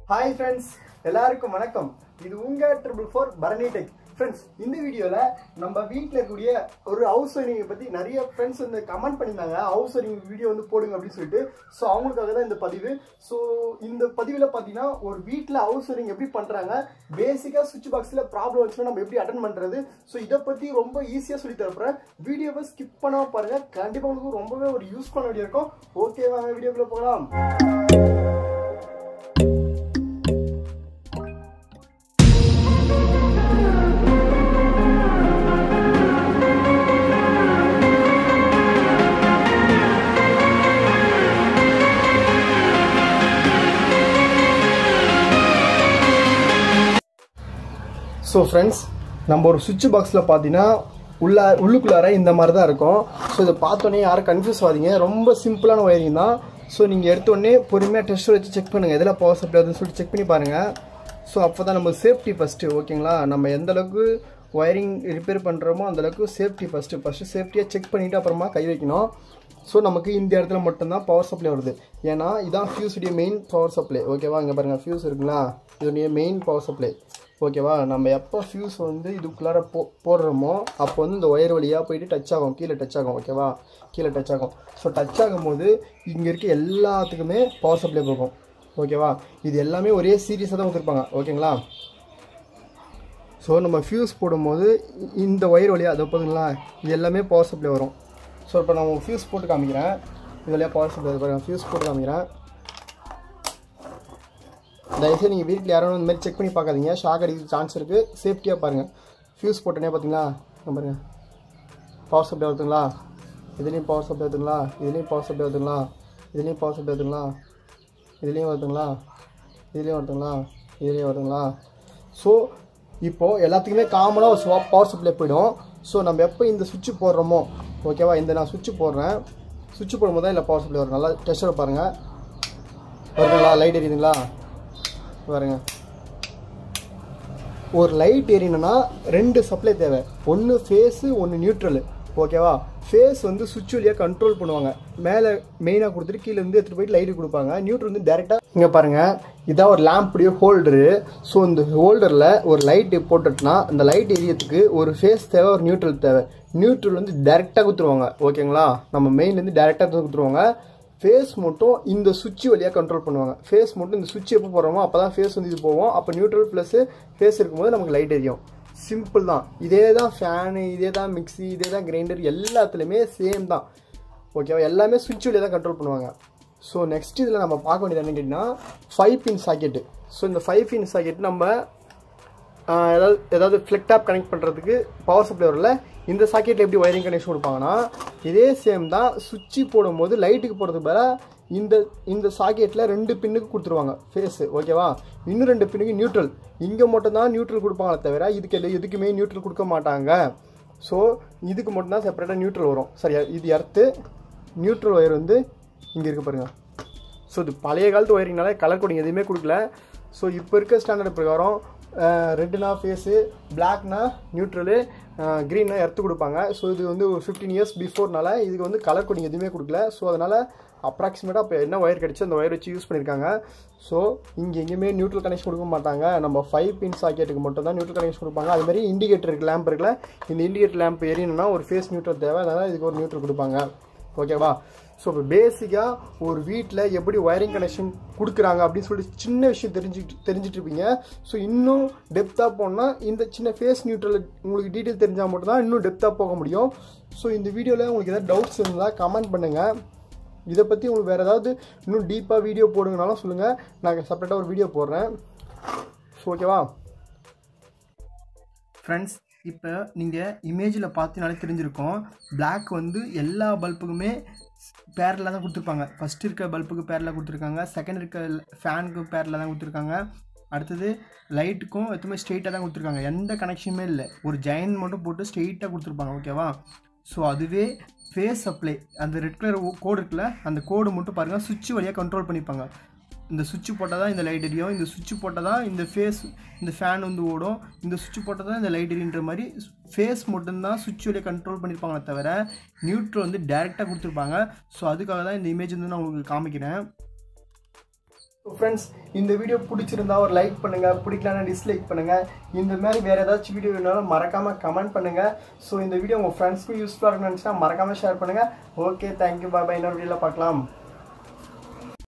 Hi friends, எல்லாருக்கும் வணக்கம். இது உங்க 444 Bharani Tech. Friends, இந்த வீடியோல நம்ம வீட்ல கூடிய ஒரு ஹவுஸ் வைரிங் பத்தி நிறைய friends வந்து கமெண்ட் பண்ணிருந்தாங்க. ஹவுஸ் வைரிங் வீடியோ வந்து போடுங்க அப்படி சொல்லிட்டு. சோ அவங்களுக்காக தான் இந்த பதிவு. சோ இந்த பதிவுல பாத்தீங்கன்னா ஒரு வீட்ல ஹவுஸ் வைரிங் எப்படி பண்றாங்க, பேசிக்கா சுவிட்ச் பாக்ஸ்ல ப்ராப்ளம் வந்துச்சுனா நம்ம எப்படி அட்டெண்ட் பண்றது. சோ இத பத்தி ரொம்ப ஈஸியா சொல்லி தரேன். வீடியோவை ஸ்கிப் பண்ணாம பாருங்க. கண்டிப்பா உங்களுக்கு ரொம்பவே ஒரு யூஸ்ஃபுல்லான வீடியோ இருக்கும். ஓகே வாங்க வீடியோக்குள்ள போகலாம். ஸோ ஃப்ரெண்ட்ஸ், நம்ம ஒரு சுவிட்ச் பாக்ஸில் பார்த்தீங்கன்னா உள்ளுக்குள்ளார இந்த மாதிரி தான் இருக்கும். ஸோ இதை பார்த்தோன்னே யாரும் கன்ஃபியூஸ் ஆகாதீங்க. ரொம்ப சிம்பிளான ஒயரிங் தான். ஸோ நீங்கள் எடுத்தோடனே பொறுமையாக டெஸ்டர் வச்சு செக் பண்ணுங்கள், எதில் பவர் சப்ளை ஆகுதுன்னு சொல்லிட்டு செக் பண்ணி பாருங்கள். ஸோ அப்போ தான் நம்ம சேஃப்டி ஃபஸ்ட்டு, ஓகேங்களா? நம்ம எந்தளவுக்கு ஒயரிங் ரிப்பேர் பண்ணுறோமோ அந்தளவுக்கு சேஃப்டி ஃபஸ்ட்டு சேஃப்டியாக செக் பண்ணிவிட்டு அப்புறமா கை வைக்கணும். ஸோ நமக்கு இந்த இடத்துல மட்டும்தான் பவர் சப்ளை வருது. ஏன்னா இதான் ஃபியூஸுடைய மெயின் பவர் சப்ளை, ஓகேவா? இங்கே பாருங்கள், ஃபியூஸ் இருக்குங்களா, இதோடைய மெயின் பவர் சப்ளை, ஓகேவா? நம்ம எப்போ ஃபியூஸ் வந்து இதுக்குள்ளார போடுறோமோ அப்போ வந்து இந்த ஒயர் வழியாக போயிட்டு டச் ஆகும், கீழே டச் ஆகும், ஓகேவா? கீழே டச் ஆகும். ஸோ டச் ஆகும்போது இங்கே இருக்க எல்லாத்துக்குமே பவர் சப்ளை போகும், ஓகேவா? இது எல்லாமே ஒரே சீரியஸாக தான் கொடுத்துருப்பாங்க, ஓகேங்களா? ஸோ நம்ம ஃபியூஸ் போடும்போது இந்த ஒயர் வழியாக அதை போதுங்களா, இது எல்லாமே பவர் சப்ளை வரும். ஸோ இப்போ நான் ஃபியூஸ் போட்டு காமிக்கிறேன், இது வழியாக பவர் சப்ளை பாருங்கள். ஃபியூஸ் போட்டு காமிக்கிறேன். தயவுசெய்து நீங்கள் வீட்டில் யாரும் இந்த மாதிரி செக் பண்ணி பார்க்காதீங்க, ஷாக் அடிக்க சான்ஸ் இருக்குது. சேஃப்டியாக பாருங்கள். ஃபியூஸ் போட்டோன்னே பார்த்தீங்களா, பாருங்கள் பவர் சப்ளை வருதுங்களா, இதுலேயும் பவர் சப்ளை வருதுங்களா, இதுலேயும் பவர் சப்ளை வருதுங்களா, இதுலேயும் பவர் சப்ளை வருதுங்களா, இதுலேயும் வருதுங்களா, இதுலேயும் வருதுங்களா, இதுலேயும் வருதுங்களா. ஸோ இப்போது எல்லாத்துக்குமே காமனாக ஒரு பவர் சப்ளை போய்டும். ஸோ நம்ம எப்போ இந்த சுவிட்சு போடுறோமோ, ஓகேவா? இந்த நான் சுவிட்சு போடுறேன், சுவிட்சு போடும்போது தான் இல்லை பவர் சப்ளை வரும். நல்லா டெஸ்டர் பாருங்கள், வருதுங்களா? லைட் எரியுதுங்களா பாருங்க. ஒரு லைட் எரியணும்னா ரெண்டு சப்ளை தேவை, ஒன்று ஃபேஸு ஒன்று நியூட்ரலு, ஓகேவா? ஃபேஸ் வந்து சுவிட்ச் வழியாக கண்ட்ரோல் பண்ணுவாங்க, மேலே மெயினாக கொடுத்துட்டு கீழே வந்து எடுத்துகிட்டு போயிட்டு லைட்டு கொடுப்பாங்க. நியூட்ரல் வந்து டேரெக்டாக இங்கே பாருங்கள், இதான் ஒரு லேம்புடைய ஹோல்டரு. ஸோ இந்த ஹோல்டரில் ஒரு லைட்டு போட்டுட்டுனா அந்த லைட் எரியத்துக்கு ஒரு ஃபேஸ் தேவை, ஒரு நியூட்ரல் தேவை. நியூட்ரல் வந்து டேரெக்டாக கொடுத்துருவாங்க, ஓகேங்களா? நம்ம மெயின்லேருந்து டேரெக்டாக கொடுத்துருவாங்க. ஃபேஸ் மட்டும் இந்த சுவிட்ச் வழியாக கண்ட்ரோல் பண்ணுவாங்க. ஃபேஸ் மட்டும் இந்த சுவிட்ச் எப்போ போடுறோமோ அப்போ தான் ஃபேஸ் வந்து இது போவோம். அப்போ நியூட்ரல் ப்ளஸ் ஃபேஸ் இருக்கும்போது நமக்கு லைட் எரியும். சிம்பிள் தான். இதே தான் ஃபேனு, இதே தான் மிக்சி, இதே தான் கிரைண்டர், எல்லாத்துலேயுமே சேம் தான், ஓகேவா? எல்லாமே சுவிட்ச் வழியாக தான் கண்ட்ரோல் பண்ணுவாங்க. ஸோ நெக்ஸ்ட் இதில் நம்ம பார்க்க வேண்டியது என்னன்னு கேட்டிங்கன்னா 5 பின் சாக்கெட்டு. ஸோ இந்த 5 பின் சாக்கெட் நம்ம ஏதாவது ஃப்ளிக் டாப் கனெக்ட் பண்ணுறதுக்கு பவர் சப்ளை வரல, இந்த சாக்கெட்டில் எப்படி ஒயரிங் கனெக்ஷன் கொடுப்பாங்கன்னா இதே சேம் தான். சுவிட்சு போடும்போது லைட்டுக்கு போகிறதுக்கு பதிலாக இந்த சாக்கெட்டில் 2 பின்னுக்கு கொடுத்துருவாங்க ஃபேஸு, ஓகேவா? இன்னும் 2 பின்னுக்கு நியூட்ரல். இங்கே மட்டும் தான் நியூட்ரல் கொடுப்பாங்களே தவிர எதுக்குமே நியூட்ரல் கொடுக்க மாட்டாங்க. ஸோ இதுக்கு மட்டும்தான் செப்பரேட்டாக நியூட்ரல் வரும், சரியா? இது எர்த்து, நியூட்ரல் ஒயர் வந்து இங்கே இருக்குது பாருங்கள். ஸோ இது பழைய காலத்து ஒயரிங்னால கலர் கோடிங் எதுவுமே கொடுக்கல. ஸோ இப்போ இருக்க ஸ்டாண்டர்ட் பிரகாரம் ரெட்டுனா ஃபேஸு, பிளாக்னா நியூட்ரலு, க்ரீன்னா எர்த்து கொடுப்பாங்க. ஸோ இது வந்து ஒரு 15 இயர்ஸ் பிஃபோர்னால இதுக்கு வந்து கலர் கோடிங் எதுவுமே கொடுக்கல. ஸோ அதனால் அப்ராக்சிமேட்டாக இப்போ என்ன ஒயர் கிடச்சி அந்த ஒயர் வச்சு யூஸ் பண்ணியிருக்காங்க. ஸோ இங்கே எங்கேயுமே நியூட்ரல் கனெக்ஷன் கொடுக்க மாட்டாங்க. நம்ம 5 பின் சாக்கெட்டுக்கு மட்டும் தான் நியூட்ரல் கனெக்ஷன் கொடுப்பாங்க. அதுமாதிரி இண்டிகேட்டர் லேம்ப் இருக்குல்ல, இந்த இண்டிகேட்டர் லேம்ப் எரியணும்னா ஒரு ஃபேஸ் நியூட்ரல் தேவை, அதனால் இதுக்கு ஒரு நியூட்ரல் கொடுப்பாங்க, ஓகேவா? ஸோ இப்போ பேசிக்காக ஒரு வீட்டில் எப்படி ஒயரிங் கனெக்ஷன் கொடுக்குறாங்க அப்படின்னு சொல்லிட்டு சின்ன விஷயம் தெரிஞ்சிட்டு இருப்பீங்க. ஸோ இன்னும் டெப்த்தாக போனால் இந்த சின்ன ஃபேஸ் நியூட்ரல் உங்களுக்கு டீட்டெயில் தெரிஞ்சால் மட்டும்தான் இன்னும் டெப்த்தாக போக முடியும். ஸோ இந்த வீடியோவில் உங்களுக்கு எதாவது டவுட்ஸ் இருந்தால் கமெண்ட் பண்ணுங்கள். இதை பற்றி உங்களுக்கு வேறு ஏதாவது இன்னும் டீப்பாக வீடியோ போடுங்கனாலும் சொல்லுங்கள், நான் செப்பரேட்டாக ஒரு வீடியோ போடுறேன். ஸோ ஓகேவா ஃப்ரெண்ட்ஸ்? இப்போ நீங்கள் இமேஜில் பார்த்தீங்கனாலே தெரிஞ்சிருக்கோம், பிளாக் வந்து எல்லா பல்புக்குமே பேரலாக தான் கொடுத்துருப்பாங்க. ஃபஸ்ட்டு இருக்க பல்புக்கு பேரலாக கொடுத்துருக்காங்க, செகண்ட் இருக்க ஃபேனுக்கு பேரலாக தான் கொடுத்துருக்காங்க, அடுத்தது லைட்டுக்கும் எதுவுமே ஸ்ட்ரெயிட்டாக தான் கொடுத்துருக்காங்க. எந்த கனெக்ஷனுமே இல்லை, ஒரு ஜாயின் மட்டும் போட்டு ஸ்ட்ரெயிட்டாக கொடுத்துருப்பாங்க, ஓகேவா? ஸோ அதுவே ஃபேஸ் சப்ளை அந்த ரெட் கலர் கோடு இருக்குல்ல, அந்த கோடு மட்டும் பாருங்கள் சுவிட்ச் வழியாக கண்ட்ரோல் பண்ணிப்பாங்க. இந்த சுவிட்ச் போட்டால் தான் இந்த லைட் எரியும், இந்த சுவிட்ச் போட்டால் தான் இந்த இந்த ஃபேன் வந்து ஓடும், இந்த சுவிட்ச் போட்டால் தான் இந்த லைட் எரியுன்ற மாதிரி ஃபேஸ் மட்டும்தான் சுவிட்ச் வழியாக கண்ட்ரோல் பண்ணியிருப்பாங்களே தவிர நியூட்ரல் வந்து டேரெக்டாக கொடுத்துருப்பாங்க. ஸோ அதுக்காக தான் இந்த இமேஜ் வந்து நான் உங்களுக்கு காமிக்கிறேன். ஃப்ரெண்ட்ஸ் இந்த வீடியோ பிடிச்சிருந்தா ஒரு லைக் பண்ணுங்கள், பிடிக்கலன்னா டிஸ்லைக் பண்ணுங்கள். இந்த மாதிரி வேறு ஏதாச்சும் வீடியோ வேணாலும் மறக்காமல் கமெண்ட் பண்ணுங்கள். ஸோ இந்த வீடியோ உங்கள் ஃப்ரெண்ட்ஸ்க்கும் யூஸ்ஃபுல்லாக இருக்குன்னு நினச்சினா மறக்காமல் ஷேர் பண்ணுங்கள். ஓகே, தேங்க்யூ, பாய் பாய். இன்னொரு வீடியோவில் பார்க்கலாம்.